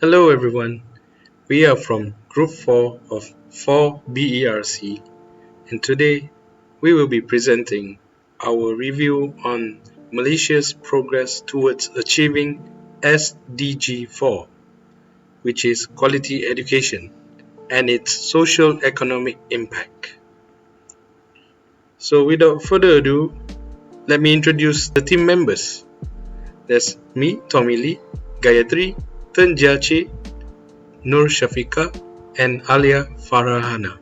Hello everyone, we are from Group 4 of 4 BERC and today we will be presenting our review on Malaysia's progress towards achieving SDG 4, which is quality education, and its socio-economic impact. So without further ado, let me introduce the team members. There's me, Tommy Lee, Gayathiri, Tern Chie, Nur Syafiqah, and Alya Farahana.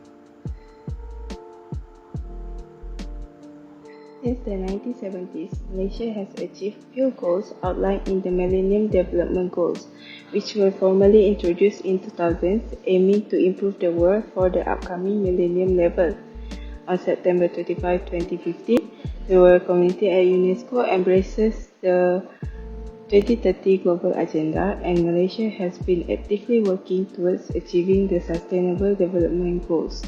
Since the 1970s, Malaysia has achieved few goals outlined in the Millennium Development Goals, which were formally introduced in 2000, aiming to improve the world for the upcoming millennium level. On September 25, 2015, the world community at UNESCO embraces the 2030 Global Agenda, and Malaysia has been actively working towards achieving the Sustainable Development Goals,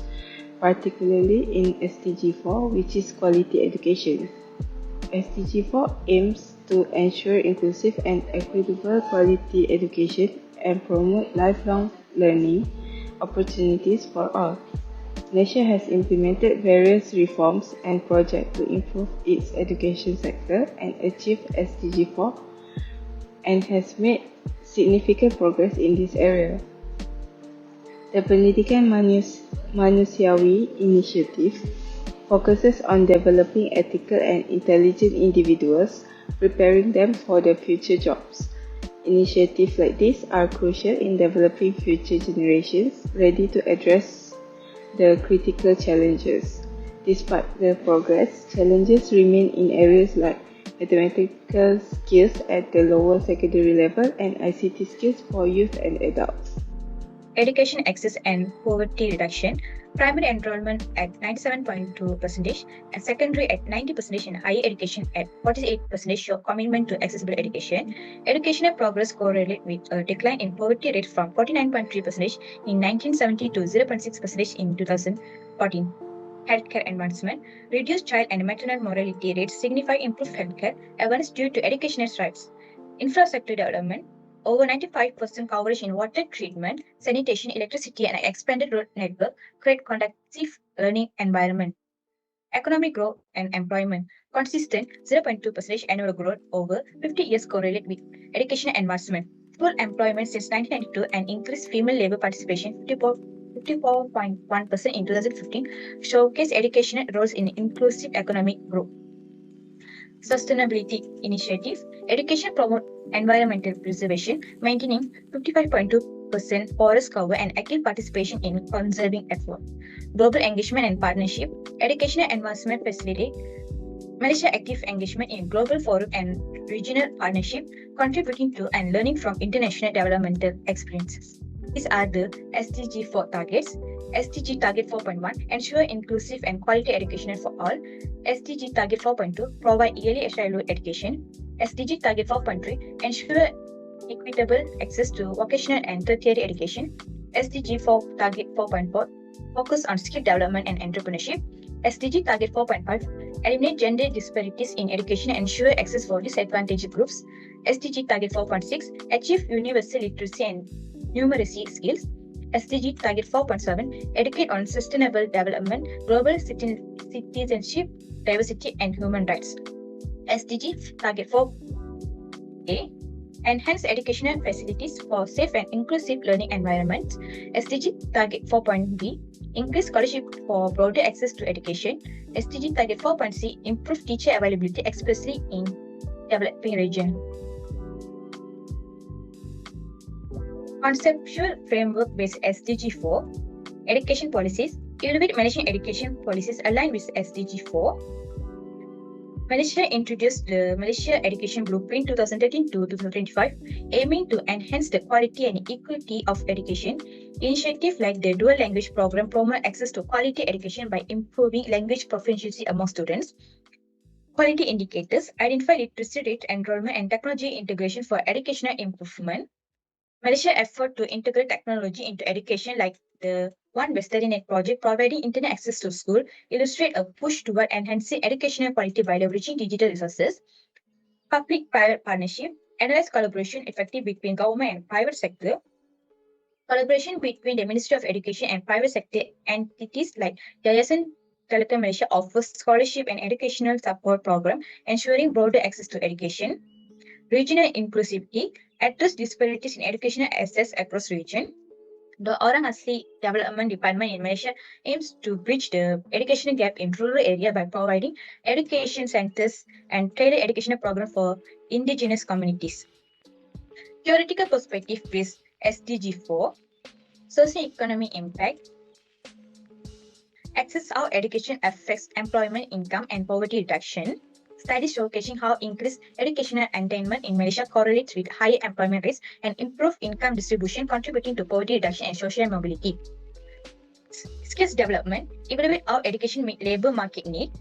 particularly in SDG 4, which is quality education. SDG 4 aims to ensure inclusive and equitable quality education and promote lifelong learning opportunities for all. Malaysia has implemented various reforms and projects to improve its education sector and achieve SDG 4 and has made significant progress in this area. The Pendidikan Manusiawi Initiative focuses on developing ethical and intelligent individuals, preparing them for their future jobs. Initiatives like this are crucial in developing future generations ready to address the critical challenges. Despite the progress, challenges remain in areas like mathematical skills at the lower secondary level and ICT skills for youth and adults. Education access and poverty reduction, primary enrollment at 97.2% and secondary at 90% and higher education at 48% show commitment to accessible education. Educational progress correlate with a decline in poverty rate from 49.3% in 1970 to 0.6% in 2014. Healthcare advancement, reduced child and maternal mortality rates signify improved healthcare awareness due to educational strides. Infrastructure development, over 95% coverage in water treatment, sanitation, electricity, and expanded road network create conducive learning environment. Economic growth and employment, consistent 0.2% annual growth over 50 years correlate with education advancement. Full employment since 1992 and increased female labor participation 54.1% in 2015 showcase educational roles in inclusive economic growth. Sustainability initiatives, education promote environmental preservation, maintaining 55.2% forest cover and active participation in conserving effort. Global engagement and partnership, educational advancement facilitate Malaysia active engagement in global forum and regional partnership, contributing to and learning from international developmental experiences. These are the SDG 4 targets. SDG Target 4.1, ensure inclusive and quality education for all. SDG Target 4.2, provide yearly childhood education. SDG Target 4.3, ensure equitable access to vocational and tertiary education. SDG 4 Target 4.4, focus on skill development and entrepreneurship. SDG Target 4.5, eliminate gender disparities in education and ensure access for disadvantaged groups. SDG Target 4.6, achieve universal literacy and numeracy skills. SDG Target 4.7, educate on sustainable development, global citizenship, diversity, and human rights. SDG Target 4A, enhance educational facilities for safe and inclusive learning environments. SDG Target 4.B, increase scholarship for broader access to education. SDG Target 4.C, improve teacher availability, especially in developing regions. Conceptual framework-based SDG 4, education policies, evaluate Malaysian education policies aligned with SDG 4. Malaysia introduced the Malaysia Education Blueprint 2013 to 2025, aiming to enhance the quality and equity of education. Initiatives like the Dual Language Program promote access to quality education by improving language proficiency among students. Quality indicators, identify literacy rate, enrollment, and technology integration for educational improvement. Malaysia effort to integrate technology into education like the One Net project providing internet access to school illustrate a push toward enhancing educational quality by leveraging digital resources. Public-private partnership, analyze collaboration effective between government and private sector. Collaboration between the Ministry of Education and private sector entities like Yayasan Telekom Malaysia offers scholarship and educational support program, ensuring broader access to education. Regional inclusivity address disparities in educational access across region. The Orang Asli Development Department in Malaysia aims to bridge the educational gap in rural area by providing education centers and tailored educational programs for indigenous communities. Theoretical perspective is SDG 4, socio-economic impact, access how education affects employment, income, and poverty reduction. Studies showcasing how increased educational attainment in Malaysia correlates with higher employment rates and improved income distribution, contributing to poverty reduction and social mobility. Skills development, evaluate how education meet labor market need.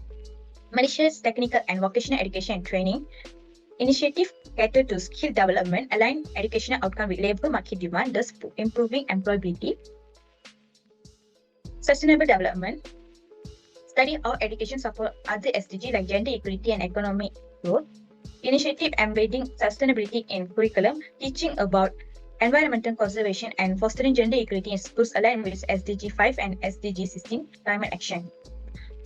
Malaysia's technical and vocational education and training initiative cater to skill development, align educational outcome with labor market demand, thus improving employability. Sustainable development, study how education support other SDG like gender equality and economic growth. Initiative embedding sustainability in curriculum, teaching about environmental conservation and fostering gender equality in schools aligned with SDG 5 and SDG 16 climate action.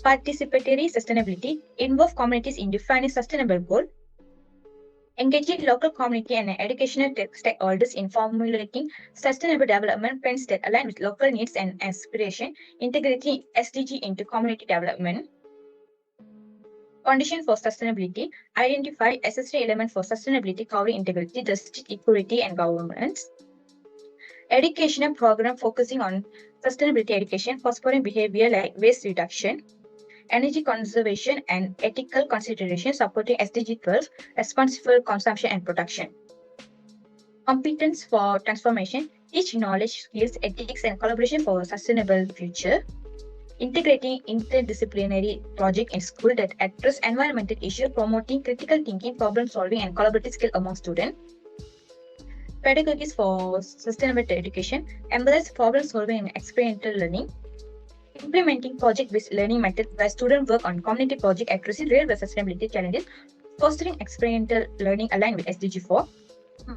Participatory sustainability, involve communities in defining sustainable goals. Engaging local community and educational stakeholders in formulating sustainable development plans that align with local needs and aspiration, integrating SDG into community development. Condition for sustainability, identify accessory elements for sustainability covering integrity, justice, equality, and governance. Educational program focusing on sustainability education, fostering behavior like waste reduction, energy conservation, and ethical consideration, supporting SDG 12, responsible consumption and production. Competence for transformation, teach knowledge, skills, ethics, and collaboration for a sustainable future. Integrating interdisciplinary project in school that address environmental issues, promoting critical thinking, problem solving, and collaborative skill among students. Pedagogies for sustainable education, embrace problem solving and experiential learning. Implementing project-based learning methods where students work on community project addressing real-world sustainability challenges, fostering experiential learning aligned with SDG 4,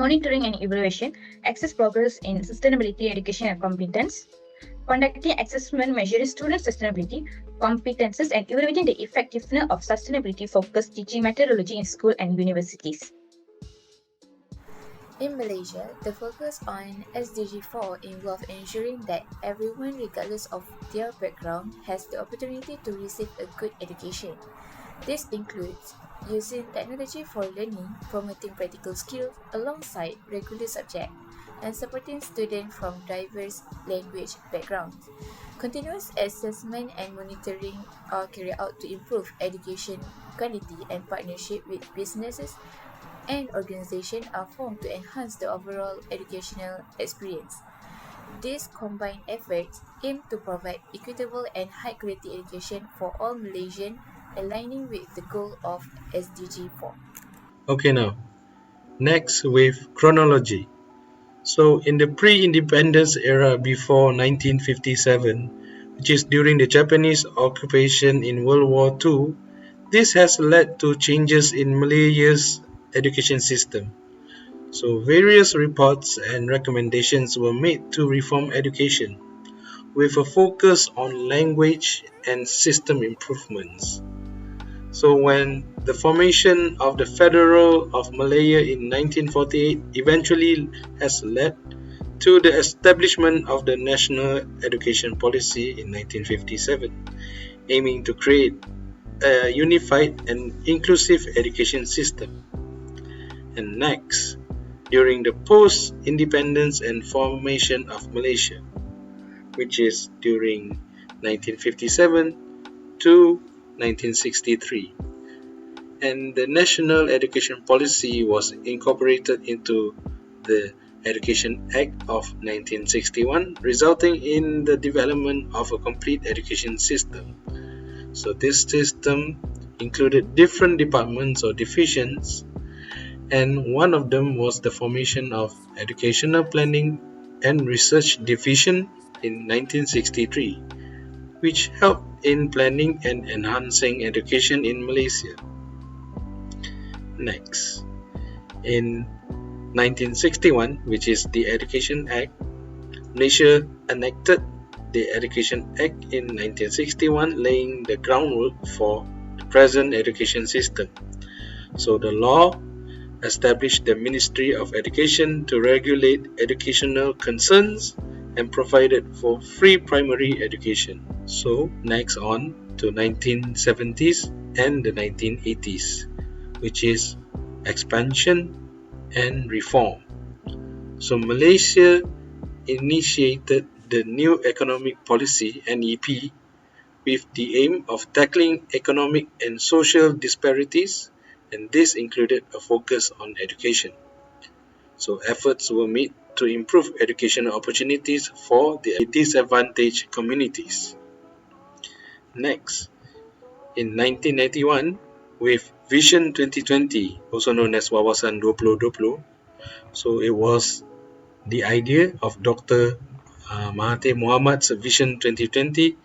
monitoring and evaluation, access progress in sustainability education and competence, conducting assessment measuring student sustainability, competences, and evaluating the effectiveness of sustainability-focused teaching methodology in school and universities. In Malaysia, the focus on SDG 4 involves ensuring that everyone, regardless of their background, has the opportunity to receive a good education. This includes using technology for learning, promoting practical skills alongside regular subjects, and supporting students from diverse language backgrounds. Continuous assessment and monitoring are carried out to improve education quality, and partnership with businesses and organizations are formed to enhance the overall educational experience. These combined efforts aim to provide equitable and high-quality education for all Malaysians, aligning with the goal of SDG 4. Okay, now, next with chronology. So, in the pre-independence era before 1957, which is during the Japanese occupation in World War II, this has led to changes in Malaysia's education system. So, various reports and recommendations were made to reform education, with a focus on language and system improvements. So, when the formation of the Federal of Malaya in 1948 eventually has led to the establishment of the National Education Policy in 1957, aiming to create a unified and inclusive education system. And next, during the post-independence and formation of Malaysia, which is during 1957 to 1963, and the National Education Policy was incorporated into the Education Act of 1961, resulting in the development of a complete education system. So this system included different departments or divisions, and one of them was the formation of Educational Planning and Research Division in 1963, which helped in planning and enhancing education in Malaysia. Next, in 1961, which is the Education Act, Malaysia enacted the Education Act in 1961, laying the groundwork for the present education system. So the law established the Ministry of Education to regulate educational concerns and provided for free primary education. So next on to 1970s and the 1980s, which is expansion and reform. So Malaysia initiated the new economic policy NEP with the aim of tackling economic and social disparities, and this included a focus on education. So efforts were made to improve educational opportunities for the disadvantaged communities. Next, in 1991, with Vision 2020, also known as Wawasan 2020, so it was the idea of Dr. Mahathir Mohamad's Vision 2020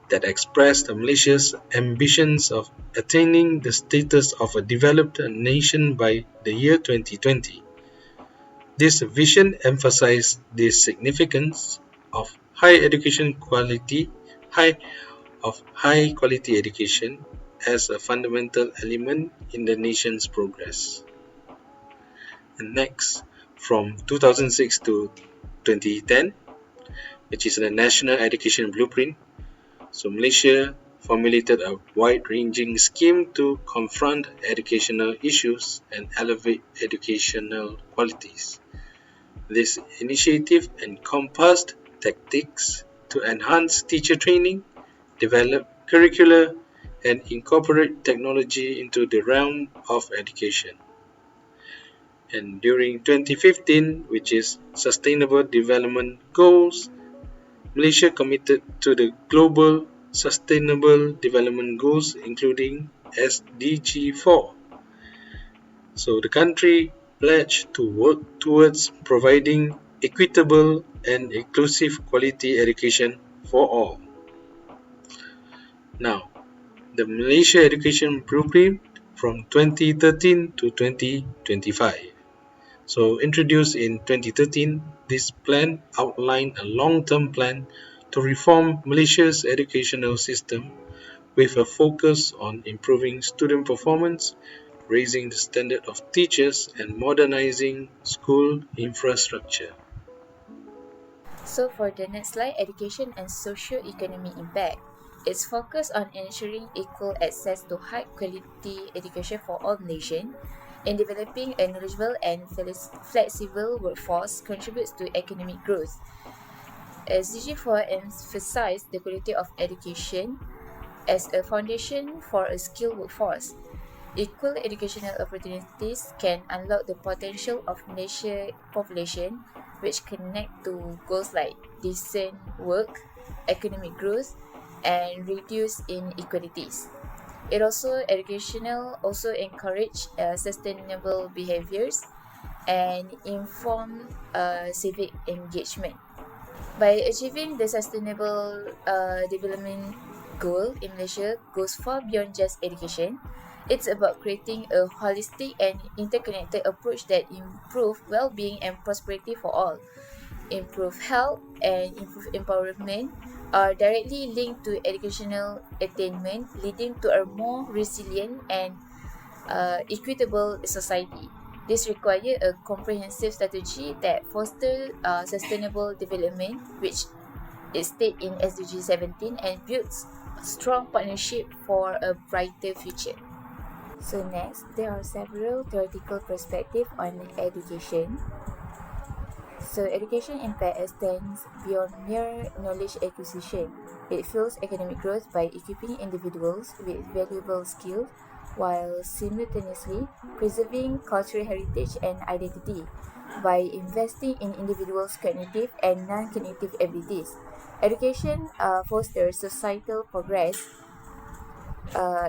that expressed Malaysia's ambitions of attaining the status of a developed nation by the year 2020. This vision emphasized the significance of high quality education as a fundamental element in the nation's progress. And next, from 2006 to 2010, which is the National Education Blueprint, so Malaysia formulated a wide-ranging scheme to confront educational issues and elevate educational qualities. This initiative encompassed tactics to enhance teacher training, develop curricula, and incorporate technology into the realm of education. And during 2015, which is Sustainable Development Goals, Malaysia committed to the Global Sustainable Development Goals, including SDG 4. So the country pledged to work towards providing equitable and inclusive quality education for all. Now, the Malaysia Education Blueprint from 2013 to 2025. So introduced in 2013, this plan outlined a long-term plan to reform Malaysia's educational system with a focus on improving student performance, raising the standard of teachers, and modernizing school infrastructure. So for the next slide, education and socio-economic impact. It's focused on ensuring equal access to high-quality education for all Malaysians. In developing a knowledgeable and flexible workforce contributes to economic growth. SDG 4 emphasized the quality of education as a foundation for a skilled workforce. Equal educational opportunities can unlock the potential of Malaysia's population, which connect to goals like decent work, economic growth, and reduce inequalities. Educational also encourage sustainable behaviors and inform civic engagement. By achieving the sustainable development goal in Malaysia goes far beyond just education. It's about creating a holistic and interconnected approach that improves well-being and prosperity for all. Improved health and improved empowerment are directly linked to educational attainment, leading to a more resilient and equitable society. This requires a comprehensive strategy that fosters sustainable development, which is stated in SDG 17, and builds strong partnership for a brighter future. So next, there are several theoretical perspectives on education. So education impact extends beyond mere knowledge acquisition. It fuels economic growth by equipping individuals with valuable skills while simultaneously preserving cultural heritage and identity by investing in individuals' cognitive and non-cognitive abilities. Education fosters societal progress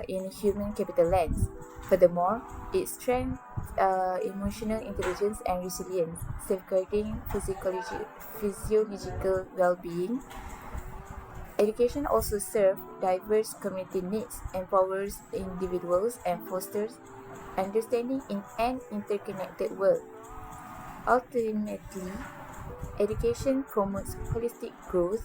in human capital lens. Furthermore, it strengthens emotional intelligence and resilience, safeguarding physiological well-being. Education also serves diverse community needs, empowers individuals, and fosters understanding in an interconnected world. Ultimately, Education promotes holistic growth,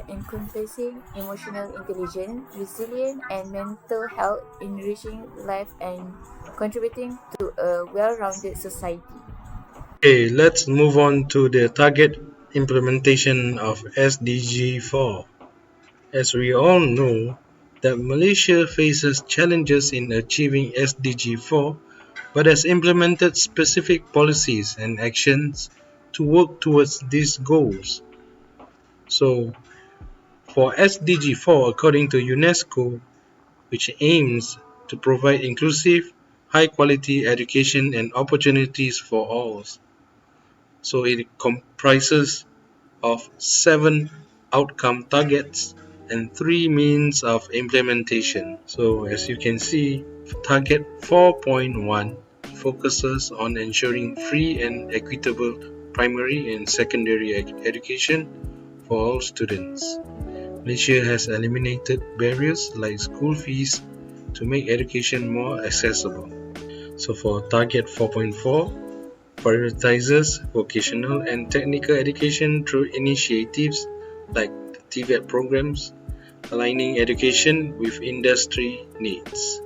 encompassing emotional intelligence, resilience, and mental health, enriching life and contributing to a well-rounded society. Okay, let's move on to the target implementation of SDG 4. As we all know, that Malaysia faces challenges in achieving SDG 4 but has implemented specific policies and actions to work towards these goals. So, for SDG 4, according to UNESCO, which aims to provide inclusive, high quality education and opportunities for all. So, it comprises of 7 outcome targets and 3 means of implementation. So as you can see, target 4.1 focuses on ensuring free and equitable primary and secondary education for all students. Malaysia has eliminated barriers like school fees to make education more accessible. So for target 4.4, prioritizes vocational and technical education through initiatives like the TVET programs, aligning education with industry needs.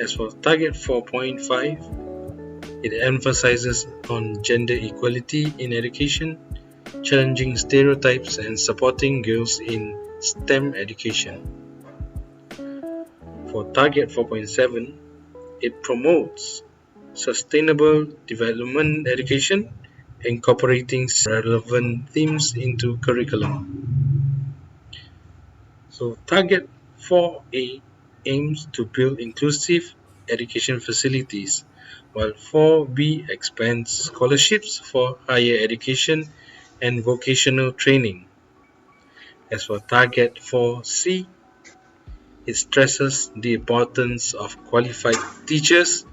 As for Target 4.5, it emphasizes on gender equality in education, challenging stereotypes and supporting girls in STEM education. For Target 4.7, it promotes sustainable development education, incorporating relevant themes into curriculum. So Target 4A aims to build inclusive education facilities, while 4B expands scholarships for higher education and vocational training. As for Target 4C, it stresses the importance of qualified teachers,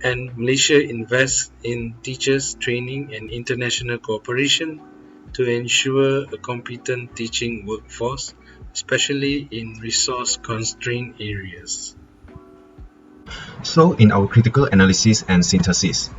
and Malaysia invests in teachers training and international cooperation to ensure a competent teaching workforce, especially in resource-constrained areas. So, in our critical analysis and synthesis,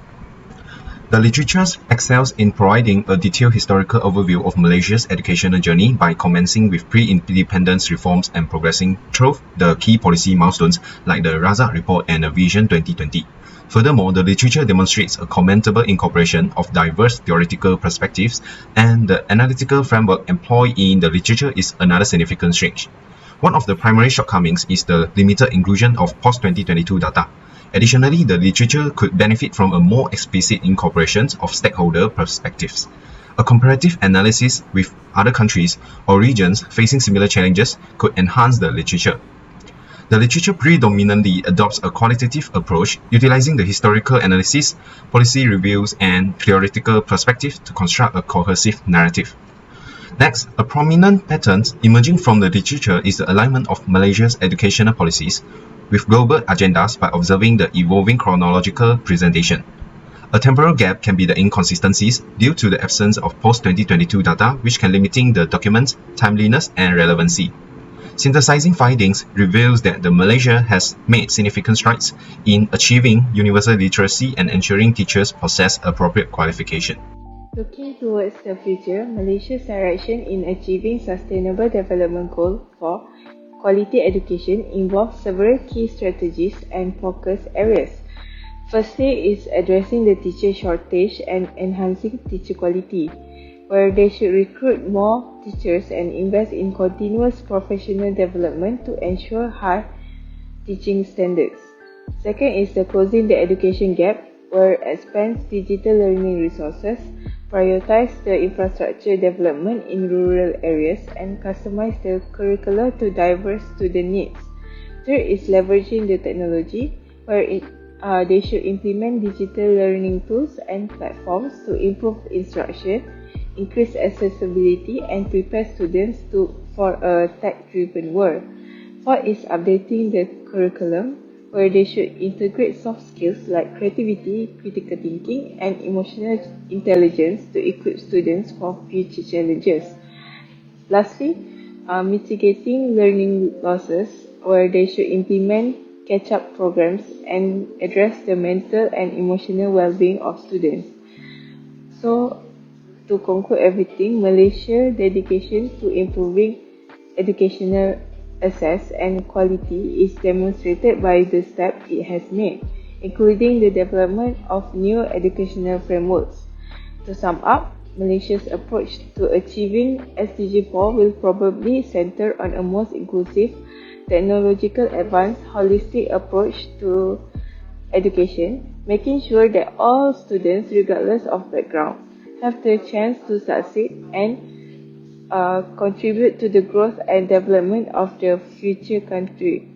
the literature excels in providing a detailed historical overview of Malaysia's educational journey by commencing with pre-independence reforms and progressing through the key policy milestones like the Razak Report and the Vision 2020. Furthermore, the literature demonstrates a commendable incorporation of diverse theoretical perspectives, and the analytical framework employed in the literature is another significant strength. One of the primary shortcomings is the limited inclusion of post-2022 data. Additionally, the literature could benefit from a more explicit incorporation of stakeholder perspectives. A comparative analysis with other countries or regions facing similar challenges could enhance the literature. The literature predominantly adopts a qualitative approach, utilizing the historical analysis, policy reviews, and theoretical perspective to construct a cohesive narrative. Next, a prominent pattern emerging from the literature is the alignment of Malaysia's educational policies with global agendas by observing the evolving chronological presentation. A temporal gap can be the inconsistencies due to the absence of post-2022 data, which can limiting the document's timeliness and relevancy. Synthesizing findings reveals that Malaysia has made significant strides in achieving universal literacy and ensuring teachers possess appropriate qualification. Looking towards the future, Malaysia's direction in achieving Sustainable Development Goal for quality education involves several key strategies and focus areas. Firstly is addressing the teacher shortage and enhancing teacher quality, where they should recruit more teachers and invest in continuous professional development to ensure high teaching standards. Second is the closing the education gap, where expands digital learning resources, prioritize the infrastructure development in rural areas, and customize the curricula to diverse student needs. Third is leveraging the technology, where they should implement digital learning tools and platforms to improve instruction, increase accessibility, and prepare students for a tech-driven world. Fourth is updating the curriculum, where they should integrate soft skills like creativity, critical thinking, and emotional intelligence to equip students for future challenges. Lastly, mitigating learning losses, where they should implement catch-up programs and address the mental and emotional well-being of students. So, To conclude everything, Malaysia's dedication to improving educational access and quality is demonstrated by the steps it has made, including the development of new educational frameworks. To sum up, Malaysia's approach to achieving SDG 4 will probably center on a most inclusive, technological advanced, holistic approach to education, making sure that all students, regardless of background, have the chance to succeed and contribute to the growth and development of the future country.